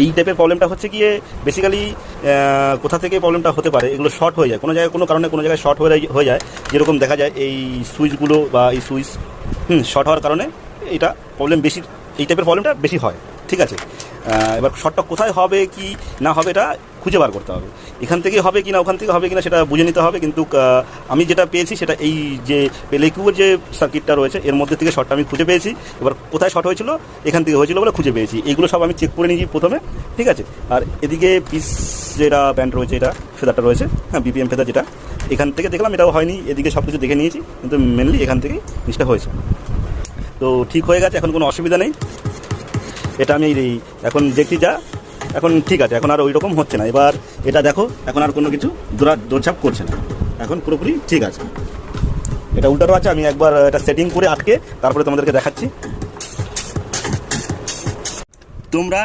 এই টাইপের প্রবলেমটা হচ্ছে গিয়ে বেসিক্যালি কোথা থেকে প্রবলেমটা হতে পারে, এগুলো শর্ট হয়ে যায় কোনো জায়গায়, কোনো কারণে কোনো জায়গায় শর্ট হয়ে যায়। যেরকম দেখা যায় এই সুইচগুলো বা এই সুইচ শর্ট হওয়ার কারণে এটা প্রবলেম বেশি, এই টাইপের প্রবলেমটা বেশি হয়। ঠিক আছে, এবার শর্টটা কোথায় হবে কি না হবে এটা খুঁজে বার করতে হবে। এখান থেকে হবে কি না ওখান থেকে হবে কি না সেটা বুঝে নিতে হবে। কিন্তু আমি যেটা পেয়েছি সেটা এই যে পেলেকিউর যে সার্কিটটা রয়েছে এর মধ্যে থেকে শর্টটা আমি খুঁজে পেয়েছি। এবার কোথায় শর্ট হয়েছিল, এখান থেকে হয়েছিল বলে খুঁজে পেয়েছি। এইগুলো সব আমি চেক করে নিয়েছি প্রথমে। ঠিক আছে, আর এদিকে পিস যেটা ব্যান্ড রয়েছে, এটা ফেদারটা রয়েছে, হ্যাঁ বিপিএম ফেদার যেটা, এখান থেকে দেখলাম এটাও হয়নি। এদিকে সব কিছু দেখে নিয়েছি, কিন্তু মেনলি এখান থেকেই জিনিসটা হয়েছে। তো ঠিক হয়ে গেছে, এখন কোনো অসুবিধা নেই। এটা আমি এখন দেখছি যা, এখন ঠিক আছে, এখন আর ওই রকম হচ্ছে না। এবার এটা দেখো, এখন আর কোনো কিছু দৌড়ছাপ করছে না, এখন পুরোপুরি ঠিক আছে। এটা উল্টারও আছে, আমি একবার এটা সেটিং করে আটকে তারপরে তোমাদেরকে দেখাচ্ছি। তোমরা